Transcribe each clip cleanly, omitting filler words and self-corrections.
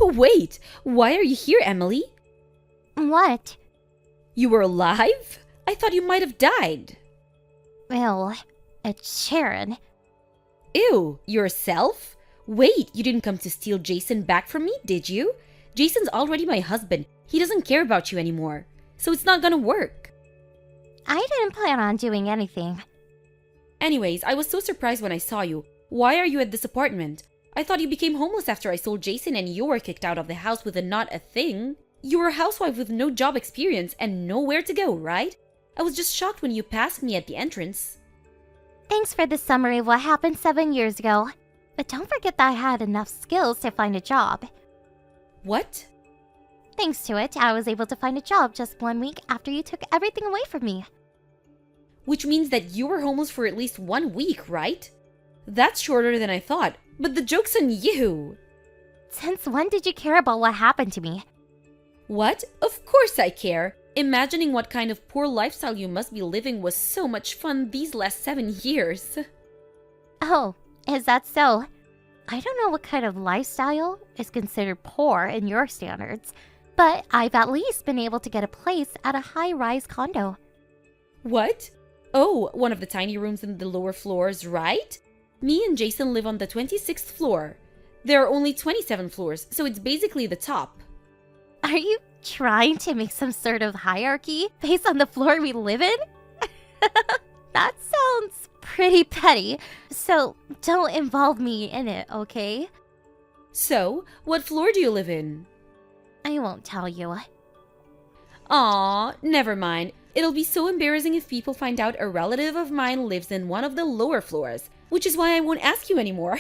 Wait, why are you here, Emily? What? You were alive? I thought you might have died. Well, it's Sharon. Ew, yourself? Wait, you didn't come to steal Jason back from me, did you? Jason's already my husband. He doesn't care about you anymore. So it's not gonna work. I didn't plan on doing anything. Anyways, I was so surprised when I saw you. Why are you at this apartment? I thought you became homeless after I sold Jason and you were kicked out of the house with a not a thing. You were a housewife with no job experience and nowhere to go, right? I was just shocked when you passed me at the entrance. Thanks for the summary of what happened 7 years ago. But don't forget that I had enough skills to find a job. What? Thanks to it, I was able to find a job just 1 week after you took everything away from me. Which means that you were homeless for at least 1 week, right? That's shorter than I thought, but the joke's on you. Since when did you care about what happened to me? What? Of course I care. Imagining what kind of poor lifestyle you must be living was so much fun these last 7 years. Oh, is that so? I don't know what kind of lifestyle is considered poor in your standards, but I've at least been able to get a place at a high-rise condo. What? Oh, one of the tiny rooms in the lower floors, right? Me and Jason live on the 26th floor. There are only 27 floors, so it's basically the top. Are you trying to make some sort of hierarchy based on the floor we live in? That sounds pretty petty, so don't involve me in it, okay? So, what floor do you live in? I won't tell you. Aw, never mind. It'll be so embarrassing if people find out a relative of mine lives in one of the lower floors, which is why I won't ask you anymore.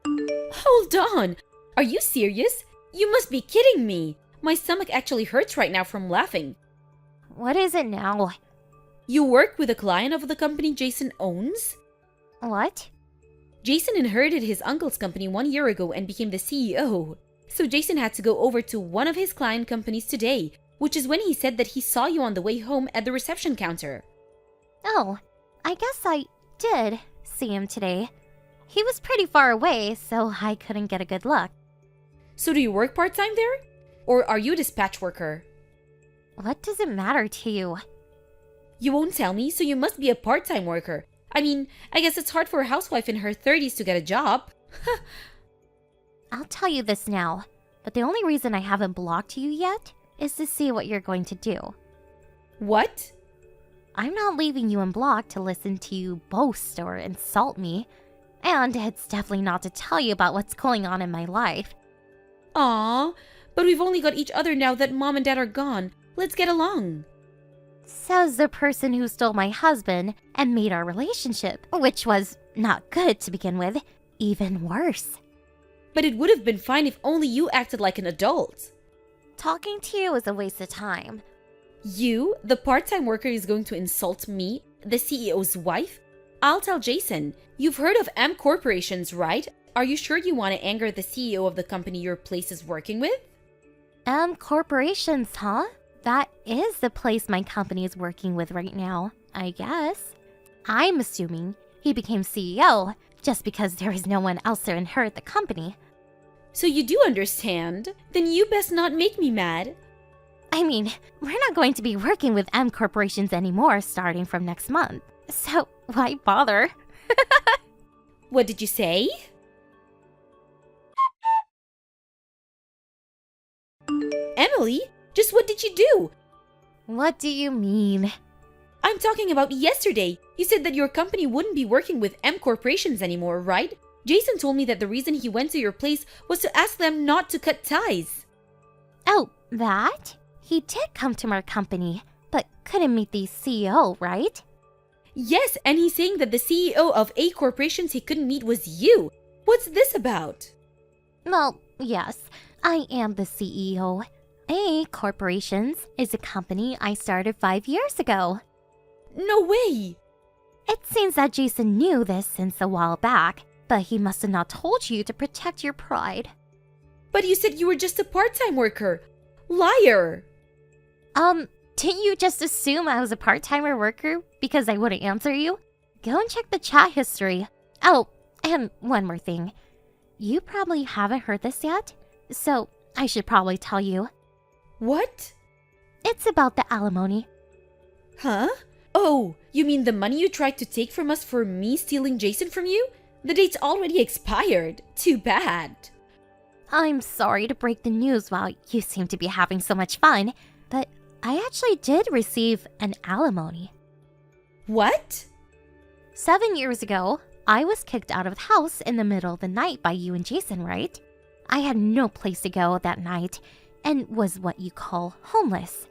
Hold on! Are you serious? You must be kidding me! My stomach actually hurts right now from laughing. What is it now? You work with a client of the company Jason owns? What? Jason inherited his uncle's company 1 year ago and became the CEO. So Jason had to go over to one of his client companies today, which is when he said that he saw you on the way home at the reception counter. Oh, I guess I did see him today. He was pretty far away, so I couldn't get a good look. So do you work part-time there? Or are you a dispatch worker? What does it matter to you? You won't tell me, so you must be a part-time worker. I mean, I guess it's hard for a housewife in her 30s to get a job. I'll tell you this now, but the only reason I haven't blocked you yet is to see what you're going to do. What? I'm not leaving you unblocked to listen to you boast or insult me. And it's definitely not to tell you about what's going on in my life. Aw, but we've only got each other now that Mom and Dad are gone. Let's get along. Says the person who stole my husband and made our relationship, which was not good to begin with, even worse. But it would have been fine if only you acted like an adult. Talking to you is a waste of time. You, the part-time worker, is going to insult me, the CEO's wife? I'll tell Jason. You've heard of M Corporations, right? Are you sure you want to anger the CEO of the company your place is working with? M Corporations, huh? That is the place my company is working with right now, I guess. I'm assuming he became CEO just because there is no one else to inherit the company. So you do understand? Then you best not make me mad. I mean, we're not going to be working with M Corporations anymore starting from next month. So why bother? What did you say? Emily, just what did you do? What do you mean? I'm talking about yesterday. You said that your company wouldn't be working with M Corporations anymore, right? Jason told me that the reason he went to your place was to ask them not to cut ties. Oh, that? He did come to our company, but couldn't meet the CEO, right? Yes, and he's saying that the CEO of A Corporations he couldn't meet was you. What's this about? Well, yes, I am the CEO. A Corporations is a company I started 5 years ago. No way! It seems that Jason knew this since a while back, but he must have not told you to protect your pride. But you said you were just a part-time worker. Liar! Didn't you just assume I was a part-timer worker because I wouldn't answer you? Go and check the chat history. Oh, and one more thing. You probably haven't heard this yet, so I should probably tell you. What? It's about the alimony. Huh? Oh, you mean the money you tried to take from us for me stealing Jason from you? The date's already expired. Too bad. I'm sorry to break the news while you seem to be having so much fun, but I actually did receive an alimony. What? 7 years ago, I was kicked out of the house in the middle of the night by you and Jason, right? I had no place to go that night and was what you call homeless.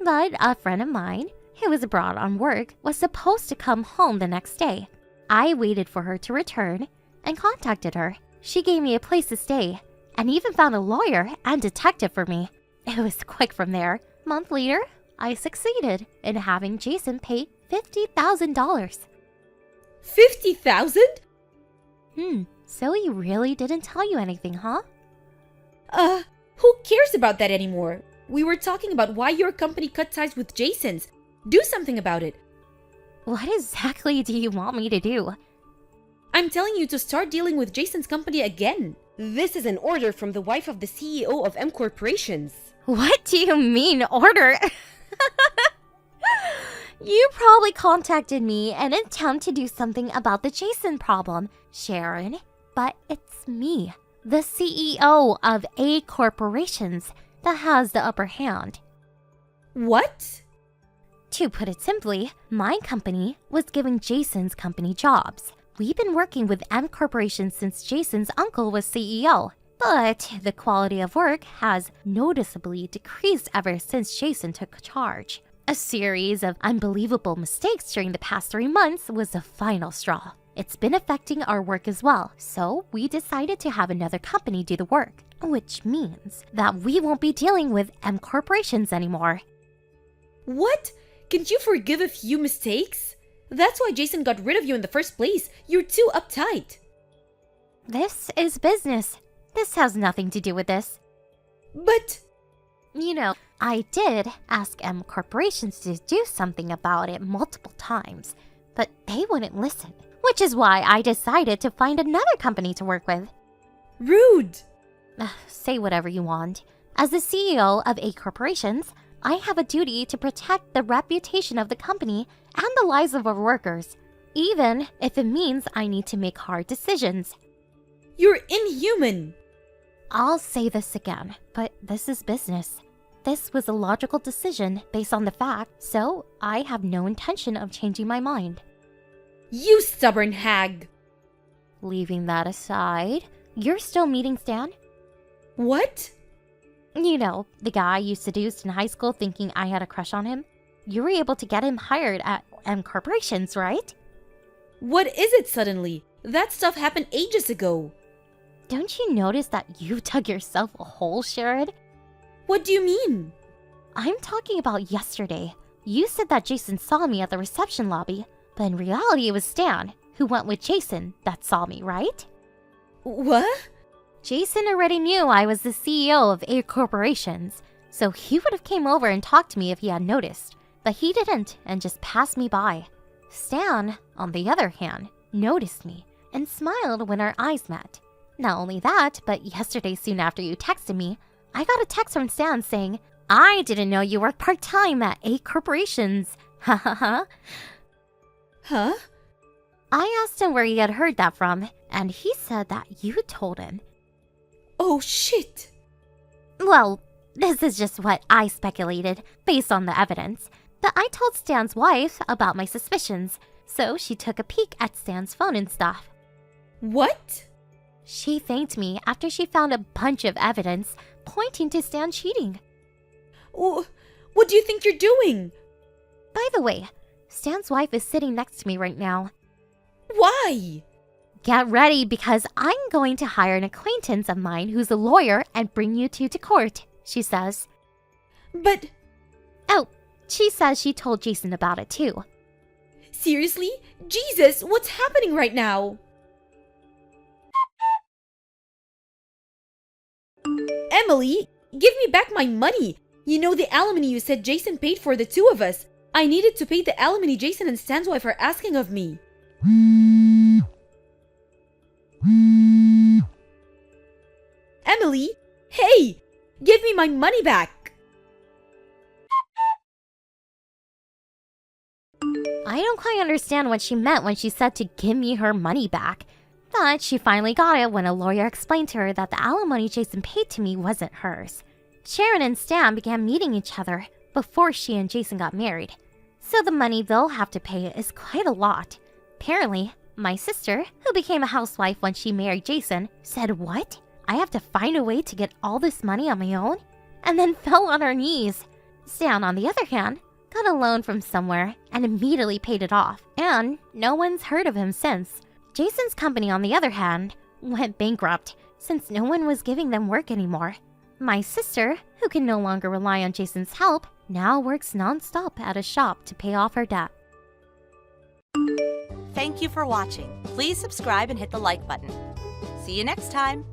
But a friend of mine, who was abroad on work, was supposed to come home the next day. I waited for her to return and contacted her. She gave me a place to stay and even found a lawyer and detective for me. It was quick from there. A month later, I succeeded in having Jason pay $50,000. 50,000? So he really didn't tell you anything, huh? Who cares about that anymore? We were talking about why your company cut ties with Jason's. Do something about it. What exactly do you want me to do? I'm telling you to start dealing with Jason's company again. This is an order from the wife of the CEO of M Corporations. What do you mean, order? You probably contacted me in an attempt to do something about the Jason problem, Sharon. But it's me, the CEO of A Corporations, that has the upper hand. What? To put it simply, my company was giving Jason's company jobs. We've been working with M Corporation since Jason's uncle was CEO, but the quality of work has noticeably decreased ever since Jason took charge. A series of unbelievable mistakes during the past 3 months was the final straw. It's been affecting our work as well, so we decided to have another company do the work, which means that we won't be dealing with M Corporations anymore. What? Can't you forgive a few mistakes? That's why Jason got rid of you in the first place. You're too uptight. This is business. This has nothing to do with this. But... You know, I did ask M Corporations to do something about it multiple times, but they wouldn't listen, which is why I decided to find another company to work with. Rude! Say whatever you want. As the CEO of A Corporations, I have a duty to protect the reputation of the company and the lives of our workers, even if it means I need to make hard decisions. You're inhuman! I'll say this again, but this is business. This was a logical decision based on the fact, so I have no intention of changing my mind. You stubborn hag! Leaving that aside, you're still meeting Stan? What? You know, the guy you seduced in high school thinking I had a crush on him? You were able to get him hired at M Corporations, right? What is it suddenly? That stuff happened ages ago. Don't you notice that you dug yourself a hole, Sharon? What do you mean? I'm talking about yesterday. You said that Jason saw me at the reception lobby, but in reality it was Stan, who went with Jason, that saw me, right? What? Jason already knew I was the CEO of A Corporations, so he would have came over and talked to me if he had noticed, but he didn't and just passed me by. Stan, on the other hand, noticed me and smiled when our eyes met. Not only that, but yesterday soon after you texted me, I got a text from Stan saying, "I didn't know you worked part-time at A Corporations." Ha ha ha. Huh? I asked him where he had heard that from, and he said that you told him. Oh shit! Well, this is just what I speculated based on the evidence, but I told Stan's wife about my suspicions, so she took a peek at Stan's phone and stuff. What? She thanked me after she found a bunch of evidence pointing to Stan cheating. What do you think you're doing? By the way, Stan's wife is sitting next to me right now. Why? Get ready because I'm going to hire an acquaintance of mine who's a lawyer and bring you two to court, she says. But... Oh, she says she told Jason about it too. Seriously? Jesus, what's happening right now? Emily, give me back my money. You know the alimony you said Jason paid for the two of us. I needed to pay the alimony Jason and Stan's wife are asking of me. Finally? Hey! Give me my money back! I don't quite understand what she meant when she said to give me her money back. But she finally got it when a lawyer explained to her that the alimony Jason paid to me wasn't hers. Sharon and Stan began meeting each other before she and Jason got married. So the money they'll have to pay is quite a lot. Apparently, my sister, who became a housewife when she married Jason, said, "What? I have to find a way to get all this money on my own?" And then fell on her knees. Stan, on the other hand, got a loan from somewhere and immediately paid it off, and no one's heard of him since. Jason's company, on the other hand, went bankrupt since no one was giving them work anymore. My sister, who can no longer rely on Jason's help, now works non-stop at a shop to pay off her debt. Thank you for watching. Please subscribe and hit the like button. See you next time.